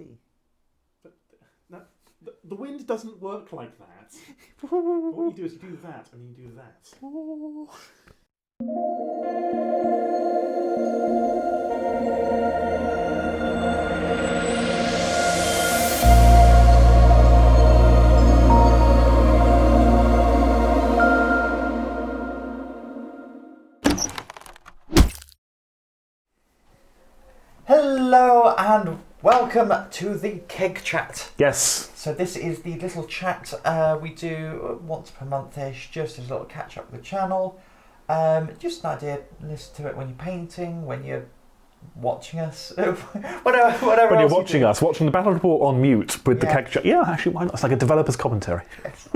see. But the wind doesn't work like that. What you do is you do that, and you do that. Hello and welcome to the Keg Chat. Yes. So this is the little chat we do once per month-ish, just as a little catch-up with the channel. Just an idea, listen to it when you're painting, when you're watching us, whatever When you're else watching us, watching the battle report on mute with the Keg Chat. Yeah, actually, why not? It's like a developer's commentary. Yes.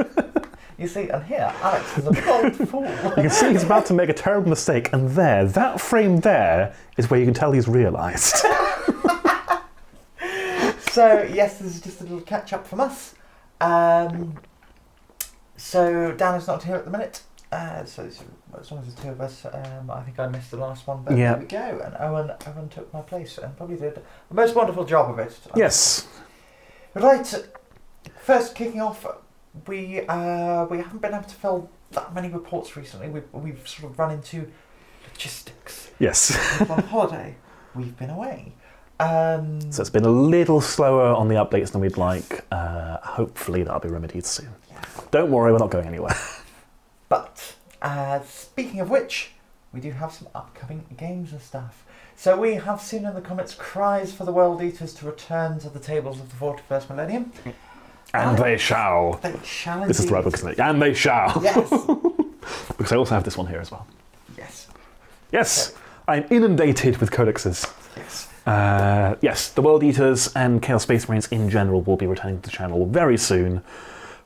You see, and here, Alex is a bold fool. You can see he's about to make a terrible mistake, and there, that frame there, is where you can tell he's realised. So, yes, this is just a little catch-up from us. So, Dan is not here at the minute. So, as long as the two of us, I think I missed the last one, but there we go. And Owen took my place and probably did the most wonderful job of it. Yes. Right, first kicking off, we haven't been able to fill that many reports recently. We've sort of run into logistics. Yes. On holiday, we've been away. So it's been a little slower on the updates than we'd like. Hopefully that'll be remedied soon. Yeah. Don't worry, we're not going anywhere. But speaking of which, we do have some upcoming games and stuff. So we have seen in the comments cries for the World Eaters to return to the tables of the 41st millennium. And they shall. They shall indeed. This is the right book, isn't it? And they shall. Yes. Because I also have this one here as well. Yes. Yes. Okay. I'm inundated with codexes. Yes. Yes, the World Eaters and Chaos Space Marines in general will be returning to the channel very soon.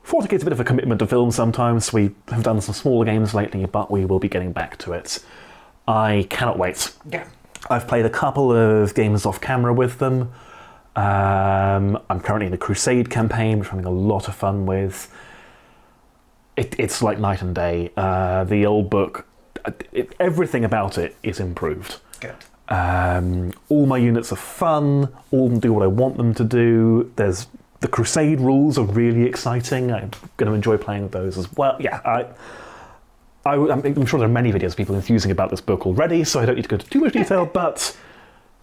40k's a bit of a commitment to film sometimes. We have done some smaller games lately, but we will be getting back to it. I cannot wait. Yeah. I've played a couple of games off camera with them. I'm currently in the Crusade campaign, which I'm having a lot of fun with. It's like night and day. The old book, everything about it is improved. Good. All my units are fun, all of them do what I want them to do. The Crusade rules are really exciting. I'm going to enjoy playing with those as well. Yeah, I'm sure there are many videos of people enthusing about this book already, so I don't need to go into too much detail, but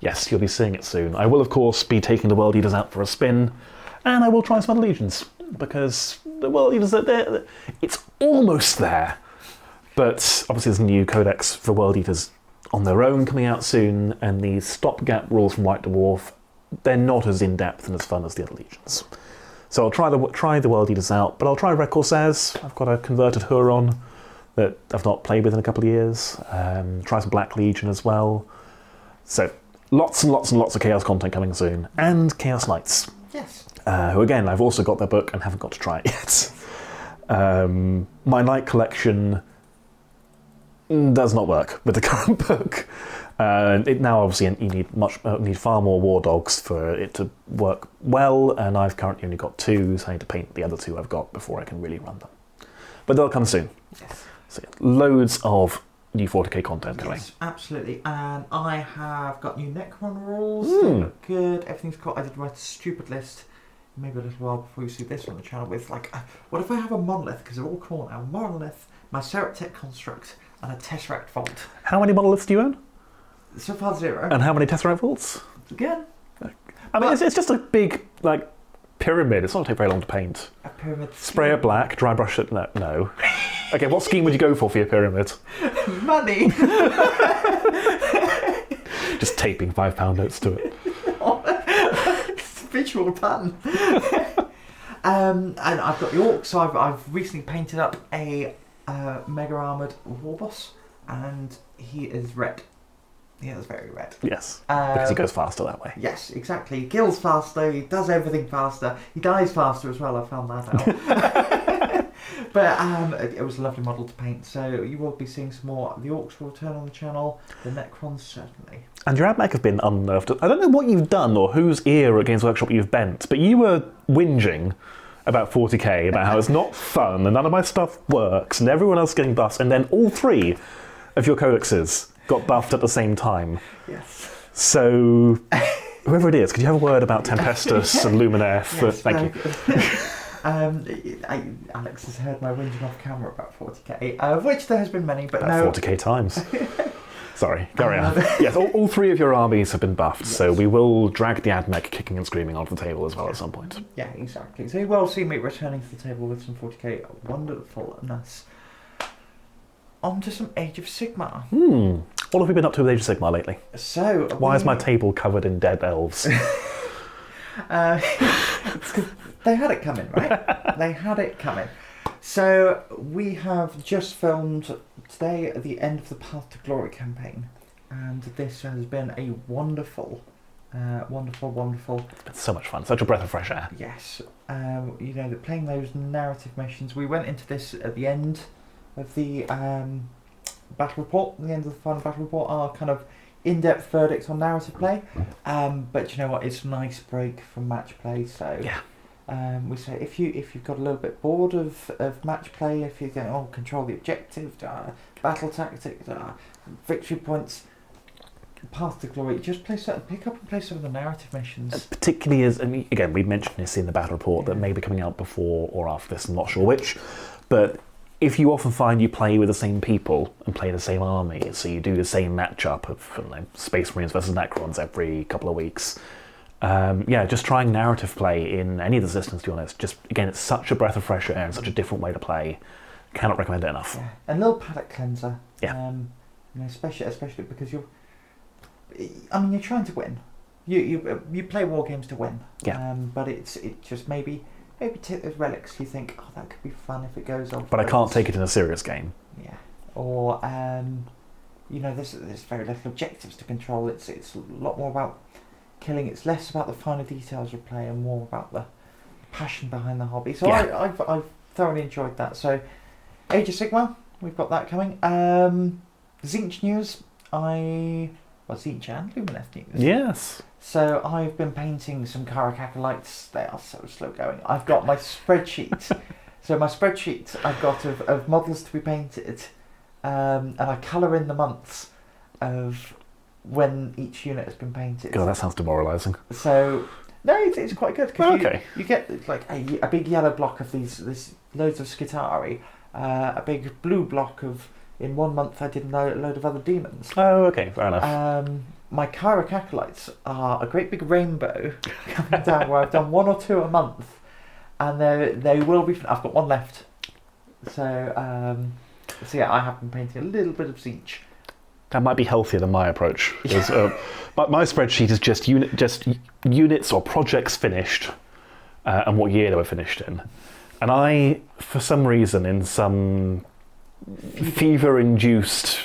yes, you'll be seeing it soon. I will, of course, be taking the World Eaters out for a spin, and I will try some other legions, because the World Eaters, it's almost there. But obviously there's a new codex for World Eaters on their own coming out soon, and these stopgap rules from White Dwarf, they're not as in-depth and as fun as the other legions. So I'll try the World Eaters out, but I'll try Red Corsairs. I've got a converted Huron that I've not played with in a couple of years. Try some Black Legion as well. So lots and lots and lots of Chaos content coming soon. And Chaos Knights. Yes. Who again, I've also got their book and haven't got to try it yet. My Knight collection does not work with the current book. Now obviously you need far more war dogs for it to work well, and I've currently only got 2, so I need to paint the other 2 I've got before I can really run them. But they'll come soon. Yes. So loads of new 40k content coming. Yes, absolutely. And I have got new Necron rules. They look good. Everything's cool. I did write a stupid list maybe a little while before you see this on the channel with like, what if I have a monolith? Because they're all cool now. Monolith, my Tech construct, and a Tesseract Vault. How many monoliths do you own? So far 0. And how many Tesseract Vaults? Good. I mean, it's just a big, like, pyramid. It's not going to take very long to paint. A pyramid. Spray it black, dry brush it. No. Okay, what scheme would you go for your pyramid? Money. Just taping £5 notes to it. It's a visual pattern. And I've got the Orcs, so I've recently painted up a mega armoured war boss, and he is red. He is very red. Yes, because he goes faster that way. Yes, exactly. He kills faster, he does everything faster, he dies faster as well, I found that out. But it was a lovely model to paint, so you will be seeing some more. The Orcs will return on the channel, the Necrons certainly. And your AdMech have been unnerved. I don't know what you've done or whose ear at Games Workshop you've bent, but you were whinging about 40k, about how it's not fun and none of my stuff works and everyone else is getting buffed, and then all 3 of your codexes got buffed at the same time. Yes. So Whoever it is, could you have a word about Tempestus and Lumineth? Yes, Thank you. Alex has heard my whinging off camera about 40k, of which there has been many, but About no. 40k times. Sorry, carry on. Yes, all three of your armies have been buffed, so we will drag the AdMech kicking and screaming onto the table as well at some point. Yeah, exactly. So you will see me returning to the table with some 40k wonderfulness. On to some Age of Sigmar. What have we been up to with Age of Sigmar lately? So Why is my table covered in dead elves? It's 'cause they had it coming, right? They had it coming. So we have just filmed today at the end of the Path to Glory campaign, and this has been a wonderful. It's so much fun, such a breath of fresh air. Yes, you know, playing those narrative missions. We went into this at the end of the battle report. At the end of the final battle report, our kind of in-depth verdict on narrative play. But you know what? It's a nice break from match play. So Yeah. we say if you've got a little bit bored of match play, if you're going, oh, control the objective, battle tactics, victory points. Path to Glory, just pick up and play some of the narrative missions. Particularly as, and again, we mentioned this in the battle report that may be coming out before or after this, I'm not sure which, but if you often find you play with the same people and play the same army, so you do the same matchup of Space Marines versus Necrons every couple of weeks, just trying narrative play in any of the systems, to be honest, just, again, it's such a breath of fresh air and such a different way to play. Cannot recommend it enough. Yeah. A little palate cleanser. Yeah. You know, especially because you're trying to win. You play war games to win. Yeah. But it just maybe take those relics. You think, oh, that could be fun if it goes off. But I can't take it in a serious game. Yeah. Or there's very little objectives to control. It's a lot more about killing. It's less about the finer details of play and more about the passion behind the hobby. So yeah. I've thoroughly enjoyed that. So Age of Sigmar, we've got that coming. Zinch news. Zinch and Lumineth news. Yes. So I've been painting some Karak acolytes. They are so slow going. I've got my spreadsheet. So my spreadsheet I've got of models to be painted, and I colour in the months of when each unit has been painted. God, that sounds demoralising. So no, it's quite good because okay. you get like a big yellow block of these loads of Skitari, a big blue block of. In 1 month, I did a load of other demons. Oh, okay, fair enough. My Karak acolytes are a great big rainbow coming down where I've done 1 or 2 a month, and they will be. I've got 1 left. So yeah, I have been painting a little bit of Zinch. That might be healthier than my approach. Because, my spreadsheet is just units or projects finished, and what year they were finished in. And I, for some reason, in some fever-induced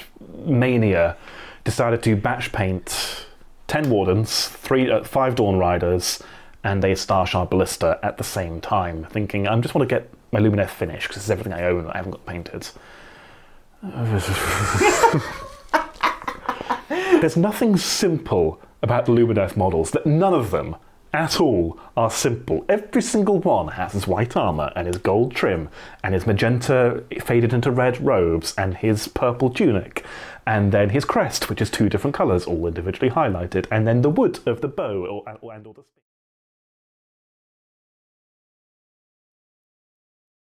mania, decided to batch paint 10 Wardens, 5 Dawn Riders, and a Starshard Ballista at the same time, thinking, I just want to get my Lumineth finished, because this is everything I own that I haven't got painted. There's nothing simple about the Lumineth models, that none of them at all are simple. Every single one has his white armour and his gold trim and his magenta faded into red robes and his purple tunic and then his crest, which is 2 different colours, all individually highlighted, and then the wood of the bow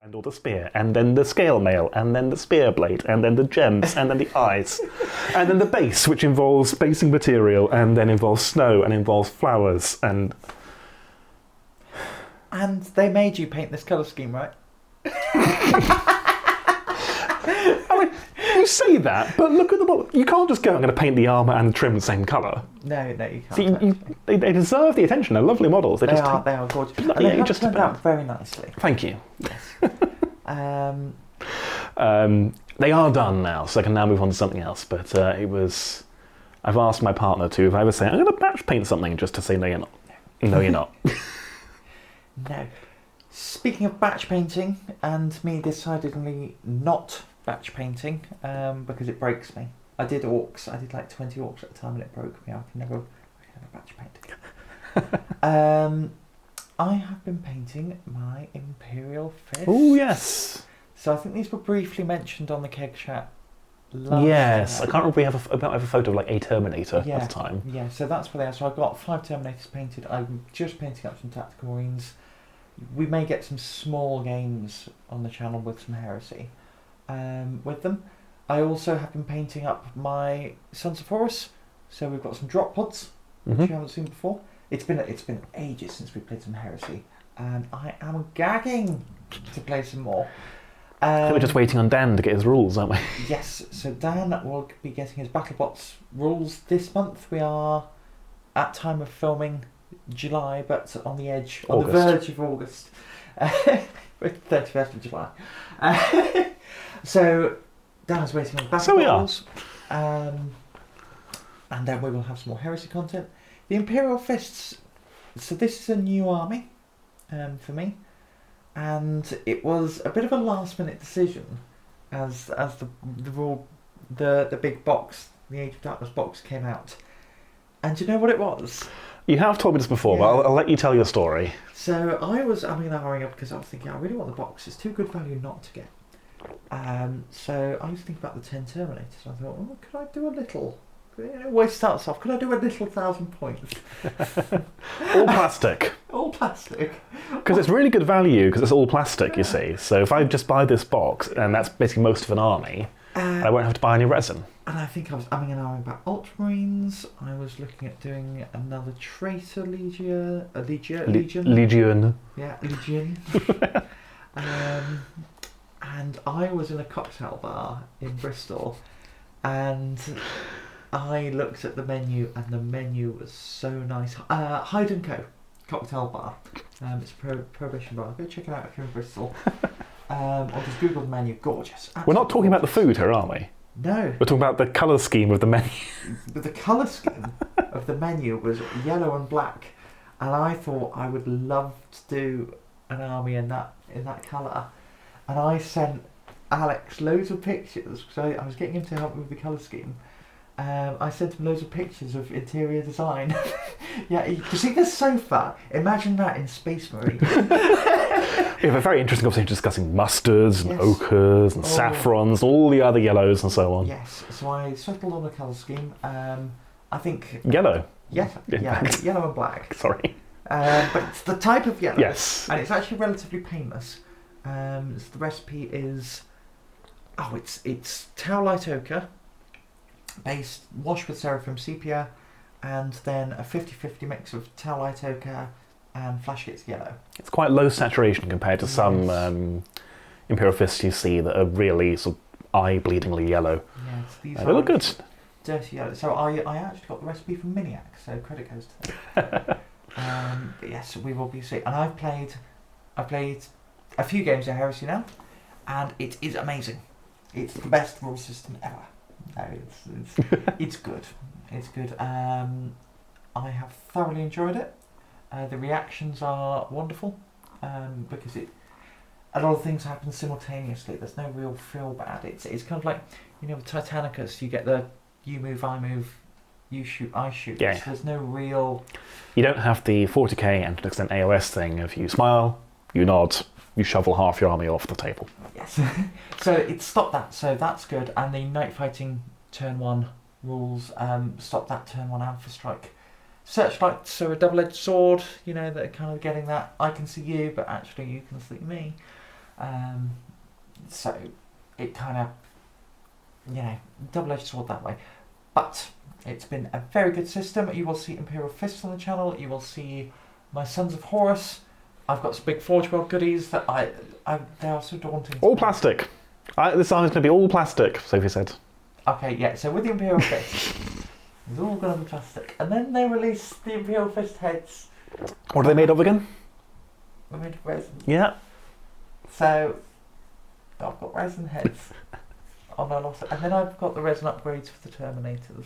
and or the spear, and then the scale mail, and then the spear blade, and then the gems, and then the eyes, and then the base, which involves basing material, and then involves snow, and involves flowers, and they made you paint this colour scheme, right? I mean, you say that, but look at the model. You can't just go, I'm going to paint the armour and the trim the same colour. No, you can't. See, they deserve the attention. They're lovely models. They are gorgeous. And they have turned out very nicely. Thank you. Yes. They are done now, so I can now move on to something else. But I've asked my partner to, if I ever say, I'm going to batch paint something, just to say, no, you're not. No, you're not. No. Speaking of batch painting, and me decidedly not batch painting, because it breaks me. I did orcs. I did like 20 orcs at a time, and it broke me. I can never batch paint. I have been painting my Imperial Fists. Oh, yes. So I think these were briefly mentioned on the Keg Chat Yes, I can't remember. I don't have a photo of like a Terminator at the time. Yeah, so that's where they are. So I've got 5 Terminators painted. I'm just painting up some Tactical Marines. We may get some small games on the channel with some Heresy with them. I also have been painting up my Sons of Horus. So we've got some drop pods, which you haven't seen before. It's been ages since we played some Heresy, and I am gagging to play some more. We're just waiting on Dan to get his rules, aren't we? Yes, so Dan will be getting his BattleBots rules this month. We are, at time of filming, July, but on the edge, on the verge of August. With 31st of July. So Dan's waiting on BattleBot rules. And then we will have some more Heresy content. The Imperial Fists. So this is a new army for me. And it was a bit of a last-minute decision, as the big box, the Age of Darkness box, came out. And do you know what it was? You have told me this before, but I'll let you tell your story. So I was hurrying up because I was thinking I really want the box. It's too good value not to get. So I was thinking about the 10 Terminators. I thought, oh, could I do a little? It always starts off, could I do a little 1,000 points? All plastic. All plastic. Because it's really good value because it's all plastic, you see. So if I just buy this box, and that's basically most of an army, I won't have to buy any resin. And I think I was umming and ahhing about Ultramarines. I was looking at doing another Traitor Legion. Legion. Yeah, Legion. And I was in a cocktail bar in Bristol, and I looked at the menu, and the menu was so nice. Hyde & Co. cocktail bar. It's a prohibition bar. Go check it out if you're in Bristol. Or just Google the menu. Gorgeous. We're not talking about the food here, are we? No. We're talking about the colour scheme of the menu. But the colour scheme of the menu was yellow and black, and I thought I would love to do an army in that colour. And I sent Alex loads of pictures because I was getting him to help me with the colour scheme. I sent him loads of pictures of interior design. Yeah, you see this sofa? Imagine that in Space Marine. We have a very interesting conversation discussing mustards and ochres and saffrons, all the other yellows and so on. Yes, so I settled on the colour scheme. I think... Yellow? Yeah, yellow and black. Sorry. But it's the type of yellow. Yes. And it's actually relatively painless. So the recipe is... it's Towelite Ochre, based, washed with Seraphim Sepia, and then a 50-50 mix of Towelite Ochre and Flashkits Yellow. It's quite low saturation compared to some Imperial Fists you see that are really sort of eye-bleedingly yellow. Yeah, these they look good. Dirty yellow. So I actually got the recipe from Miniac, so credit goes to them. But yes, we will be seeing. And I've played a few games of Heresy now, and it is amazing. It's the best rule system ever. No, it's good. It's good. I have thoroughly enjoyed it. The reactions are wonderful because a lot of things happen simultaneously. There's no real feel bad. It's kind of like, with Titanicus, you get the you move, I move, you shoot, I shoot. Yeah. So there's no real... You don't have the 40k and to an extent AOS thing. If you smile, you nod, you shovel half your army off the table. Yes. So it stopped that, so that's good. And the Night Fighting turn 1 rules stop that turn 1 Alpha Strike. Searchlight, so a double-edged sword, that are kind of getting that, I can see you, but actually you can see me. So it kind of, double-edged sword that way. But it's been a very good system. You will see Imperial Fists on the channel. You will see my Sons of Horus. I've got some big Forge World goodies that they are so daunting. All plastic. This army's going to be all plastic, Sophie said. Okay, yeah, so with the Imperial Fist, it's all going to be plastic. And then they release the Imperial Fist heads. What are they made of again? They're made of resin. Yeah. So, I've got resin heads on a lot. And then I've got the resin upgrades for the Terminators.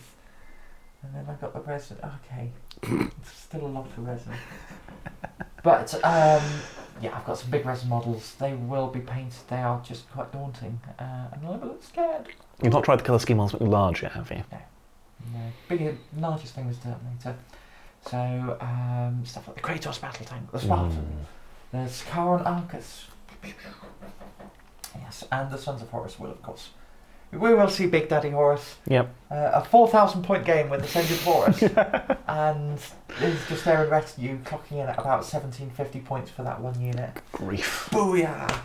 And then I've got the resin... Okay, it's still a lot of resin. But, I've got some big resin models. They will be painted. They are just quite daunting. And I'm a little bit scared. You've not tried the colour scheme on something large yet, have you? No. Largest thing was Terminator. So, stuff like the Kratos battle tank, the Spartan, the Sakaran Arcus. Yes, and the Sons of Horus will, of course, We will see Big Daddy Horus. Yep. A 4,000 point game with Ascended Horus. And he's just there in retinue, clocking in at about 1,750 points for that one unit. Grief. Booyah!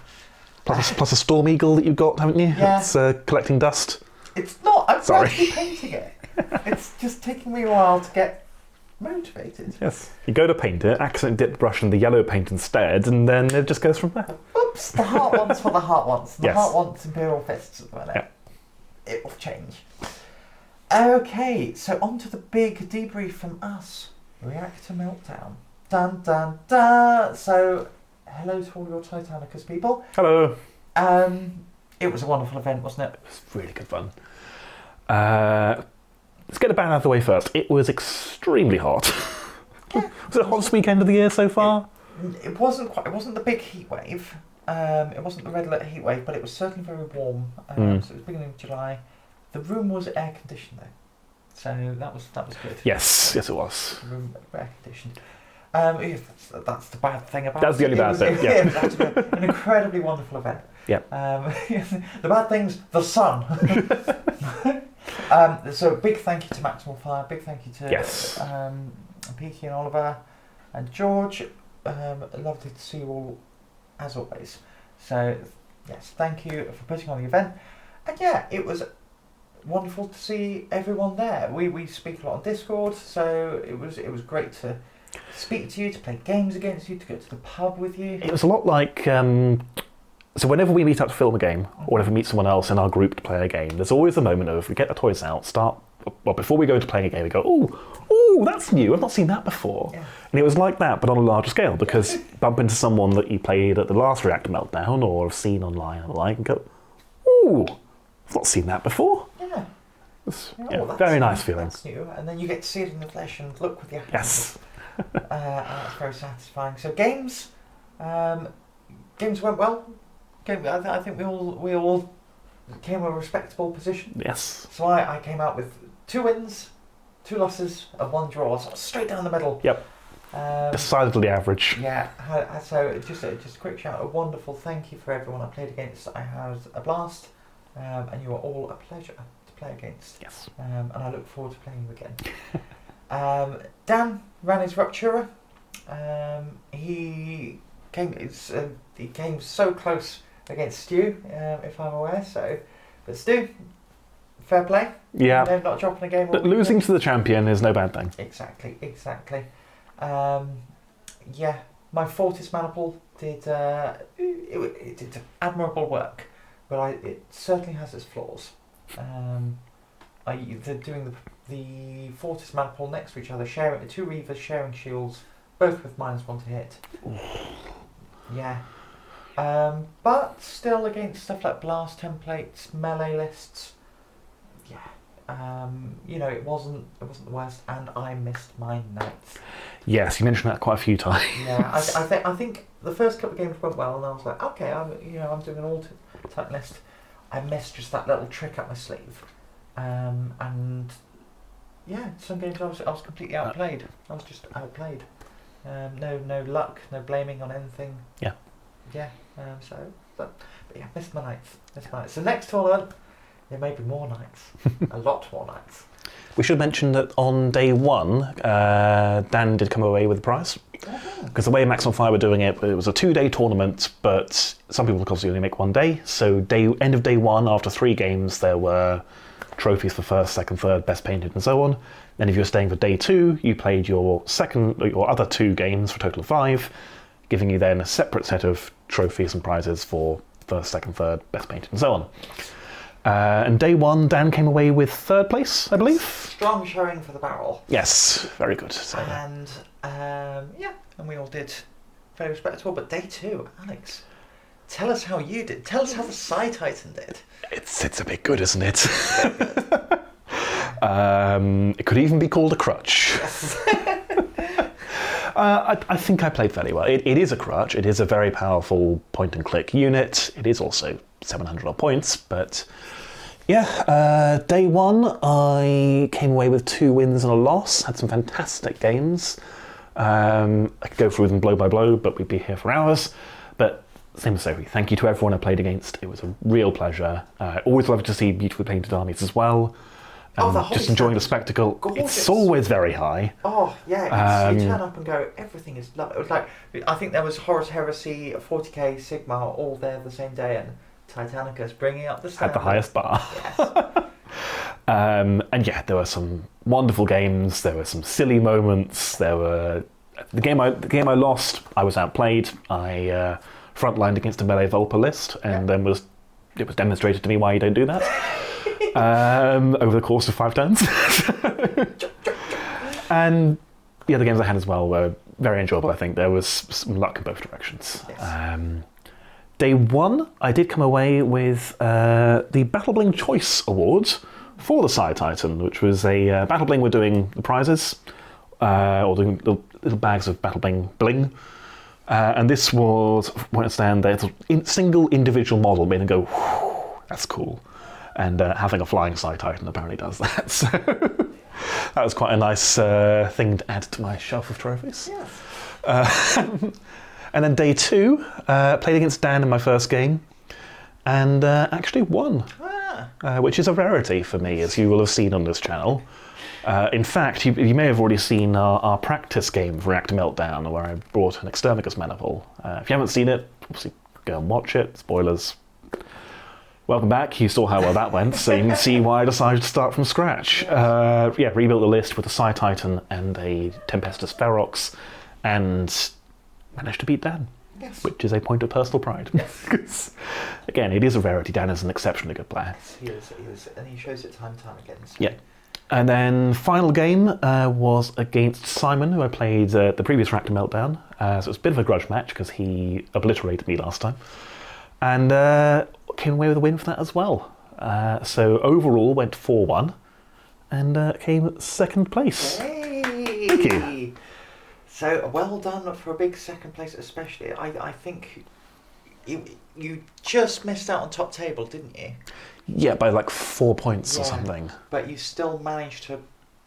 Plus a Storm Eagle that you've got, haven't you? Yeah. It's collecting dust. It's not. I'm Sorry. actually painting it. It's just taking me a while to get motivated. Yes. You go to paint it, accidentally dip the brush in the yellow paint instead, and then it just goes from there. Oops, the heart wants for the heart wants. The Yes. heart wants Imperial Fists at the minute. Yep. It will change. Okay, so on to the big debrief from us. Reactor meltdown. Dun dun dun. So, hello to all your Titanicus people. Hello. It was a wonderful event, wasn't it? It was really good fun. Let's get the band out of the way first. It was extremely hot. Yeah. Was it the hottest weekend of the year so far? It wasn't quite. It wasn't the big heat wave. It wasn't the red alert heat wave, but it was certainly very warm. So it was beginning of July. The room was air conditioned though, so that was good. Yes, it was. The room air conditioned. That's the bad thing about That's the only bad thing. It was actually an incredibly wonderful event. Yep. The bad thing's the sun. So big thank you to Maximal Fire. Big thank you to Yes. Peaky and Oliver and George. Lovely to see you all as always. So yes, thank you for putting on the event. And yeah, it was wonderful to see everyone there. We speak a lot on Discord, so it was great to speak to you, to play games against you, to go to the pub with you. It was a lot like... so whenever we meet up to film a game, or whenever we meet someone else in our group to play a game, there's always a moment of we get the toys out, before we go into playing a game, we go, ooh, that's new, I've not seen that before. Yeah. And it was like that, but on a larger scale, because bump into someone that you played at the last Reactor Meltdown, or have seen online and the like, and go, ooh, I've not seen that before. Yeah. It's, That's very nice feeling. That's new. And then you get to see it in the flesh and look with your hands. Yes. That's very satisfying. So games went well. I think we all came a respectable position. Yes. So I came out with 2 wins, 2 losses, and 1 draw. So straight down the middle. Yep. Decidedly average. Yeah. So just a quick shout. A wonderful thank you for everyone I played against. I had a blast, and you were all a pleasure to play against. Yes. And I look forward to playing you again. Dan ran his Ruptura. He came so close against Stu, if I'm aware. So, but Stu, fair play. Yeah. No, not dropping a game. But losing to the champion is no bad thing. Exactly. Yeah, my Fortis Maniple did it did admirable work, but it certainly has its flaws. They're doing the Fortis Maniple next to each other, sharing 2 Reavers sharing shields, both with -1 to hit. Yeah. But still against stuff like blast templates, melee lists. Yeah. It wasn't the worst, and I missed my knights. Yes, you mentioned that quite a few times. Yeah, I think the first couple of games went well, and I was like, okay, I'm doing an all-type list. I missed just that little trick up my sleeve, and yeah, some games I was completely outplayed. I was just outplayed. No luck, no blaming on anything. Yeah. Yeah. But yeah, missed my nights. So next tournament, there may be more nights, a lot more nights. We should mention that on day 1, Dan did come away with a prize. Because the way Max on Fire were doing it was a 2-day tournament, but some people obviously only make 1 day. So end of day 1, after 3 games, there were trophies for first, second, third, best painted, and so on. Then if you were staying for day 2, you played your other 2 games for a total of 5, giving you then a separate set of trophies and prizes for first, second, third, best painted, and so on. And day 1, Dan came away with 3rd place, I believe. Strong showing for the barrel. Yes, very good. So. And and we all did very respectable. But day 2, Alex, tell us how you did. Tell us how the Psi Titan did. It's a bit good, isn't it? It could even be called a crutch. Yes. I think I played fairly well. It is a crutch. It is a very powerful point-and-click unit. It is also 700 odd points, but yeah, day 1 I came away with 2 wins and a loss. Had some fantastic games. I could go through them blow by blow, but we'd be here for hours. But same as Sophie. Thank you to everyone I played against. It was a real pleasure. Always love to see beautifully painted armies as well. Just enjoying the spectacle. Gorgeous. It's always very high. Oh, yeah. You turn up and go, everything is lovely. It was like, I think there was Horus Heresy, 40k, Sigma, all there the same day, and Titanicus bringing up the standard. At the highest bar. Yes. And yeah, there were some wonderful games. There were some silly moments. There were the game I lost. I was outplayed. I frontlined against a melee Volpa list, and then it was demonstrated to me why you don't do that. Over the course of 5 turns. And the other games I had as well were very enjoyable. I think there was some luck in both directions. Yes. Day 1, I did come away with the Battle Bling Choice Awards for the Side Titan, which was a Battle Bling were doing the prizes, or doing little bags of Battle Bling. And this was, from what I understand, there's a single individual model made and go, whew, that's cool. And having a flying Side Titan apparently does that. So that was quite a nice thing to add to my shelf of trophies. Yes. And then day 2, played against Dan in my first game, and actually won, which is a rarity for me, as you will have seen on this channel. In fact, you may have already seen our practice game of Reactor Meltdown, where I brought an Extermicus Maniple. If you haven't seen it, obviously go and watch it. Spoilers. Welcome back. You saw how well that went, so you can see why I decided to start from scratch. Rebuilt the list with a Side Titan and a Tempestus Ferox, and managed to beat Dan, Yes. which is a point of personal pride. Yes. Again, it is a rarity. Dan is an exceptionally good player. He is, and he shows it time and time again. So. Yeah. And then final game was against Simon, who I played the previous Reactor Meltdown. So it was a bit of a grudge match because he obliterated me last time. And came away with a win for that as well. So overall went 4-1 and came second place. Hey! Thank you. So well done for a big second place, especially. I think you just missed out on top table, didn't you? Yeah, by like 4 points or something. But you still managed to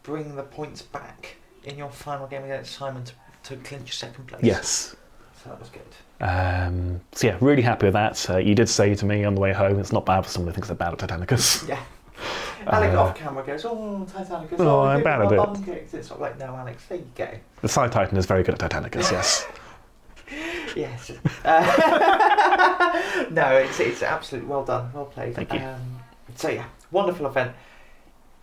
bring the points back in your final game against Simon to clinch second place. Yes. So that was good. So yeah, really happy with that. You did say to me on the way home, it's not bad for someone who thinks they're bad at Titanicus. Yeah. Alex off camera goes, oh, Titanicus. Oh, I'm bad at it. It's sort of like, no, Alex, there you go. The Side Titan is very good at Titanicus, yes. Yes. No, it's absolutely well done, well played. Thank you. So yeah, wonderful event.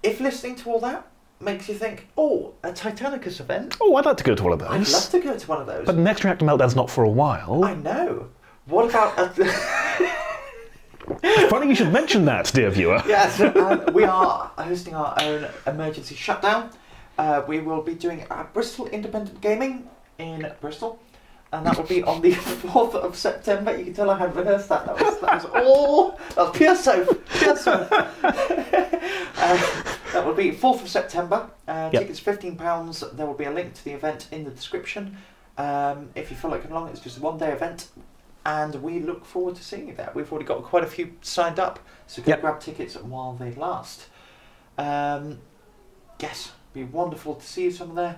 If listening to all that makes you think, oh, a Titanicus event, Oh, I'd like to go to one of those. I'd love to go to one of those. But the next Reactor Meltdown's not for a while. I know. What about Funny you should mention that, dear viewer. Yes, we are hosting our own emergency shutdown. We will be doing Bristol Independent Gaming in Bristol, and that will be on the 4th of September. You can tell I had rehearsed that. That was pure soap. Pure soap. That will be 4th of September. Tickets £15. There will be a link to the event in the description. If you feel like coming along, it's just a one-day event. And we look forward to seeing you there. We've already got quite a few signed up, so go grab tickets while they last. Yes, be wonderful to see you some there.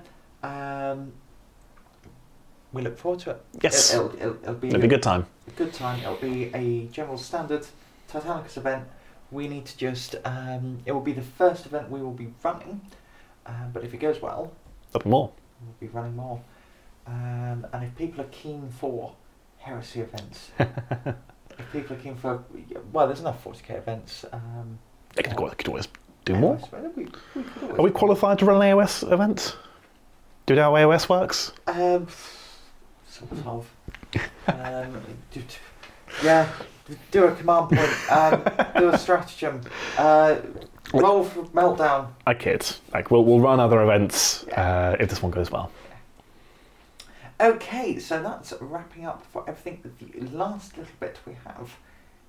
We look forward to it. Yes. It'll be a good time. A good time. It'll be a general standard Titanicus event. We need to just... it will be the first event we will be running, but if it goes well... There'll be more. We'll be running more. And if people are keen for heresy events, if people are keen for... Well, there's enough 40k events. They could always do more. We could always Are we qualified to run an AOS event? Do how AOS works? Sort of. Do a command point. Do a stratagem. Roll for meltdown. I kid. We'll run other events if this one goes well. Okay, so that's wrapping up for everything. The last little bit we have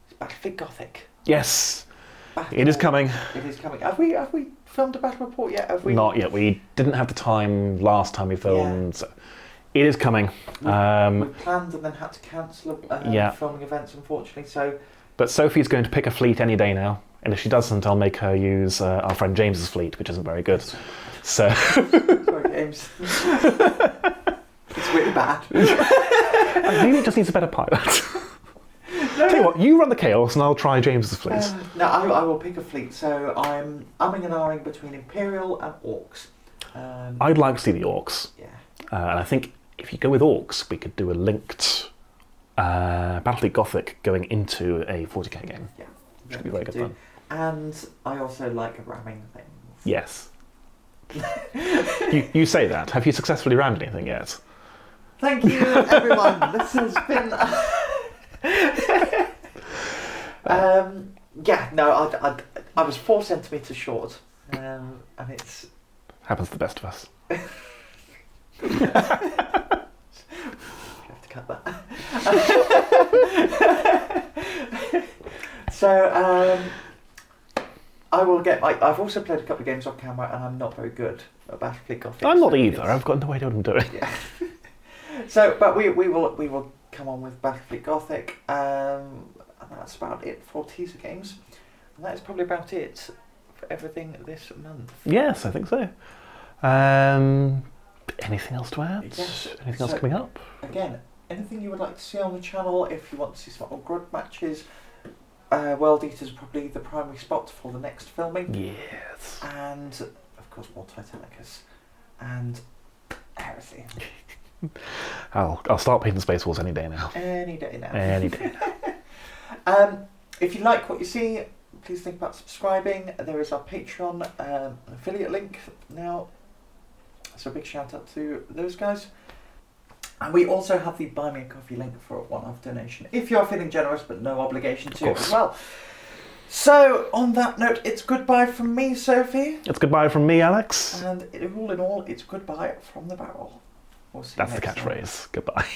is Battlefield Gothic. Yes, it is coming. It is coming. Have we filmed a battle report yet? Have we? Not yet. We didn't have the time last time we filmed. So it is coming. We planned and then had to cancel filming events, unfortunately. So, but Sophie's going to pick a fleet any day now, and if she doesn't, I'll make her use our friend James's fleet, which isn't very good. So. Sorry, James. It's really bad. I think it just needs a better pilot. Tell you what, you run the chaos and I'll try James's fleet. No, I will pick a fleet. So I'm umming and ahhing between Imperial and Orcs. I'd like to see the Orcs. Yeah. And I think if you go with Orcs, we could do a linked Battlefleet Gothic going into a 40k game. Yeah. Which would be very good fun. And I also like ramming things. Yes. you say that. Have you successfully rammed anything yet? Thank you, everyone. This has been... yeah, no, I was 4 centimetres short. And it's... Happens to the best of us. You have to cut that. So, I will get... I've also played a couple of games off camera and I'm not very good at Battlefleet Gothic. I'm not either. I've got no idea what I'm doing. Yeah. So, but we will come on with Battlefleet Gothic, and that's about it for teaser games. And that is probably about it for everything this month. Yes, I think so. Anything else to add? Yes. Anything else coming up? Again, anything you would like to see on the channel, if you want to see some more grunt matches, World Eater is probably the primary spot for the next filming. Yes. And, of course, more Titanicus. And heresy. I'll start painting Space Wars any day now. Any day now. Any day now. If you like what you see, please think about subscribing. There is our Patreon affiliate link now. So a big shout out to those guys. And we also have the Buy Me a Coffee link for a one-off donation, if you're feeling generous, but no obligation to as well. So, on that note, it's goodbye from me, Sophie. It's goodbye from me, Alex. And all in all, it's goodbye from the barrel. We'll see you That's the next time. catchphrase. Goodbye.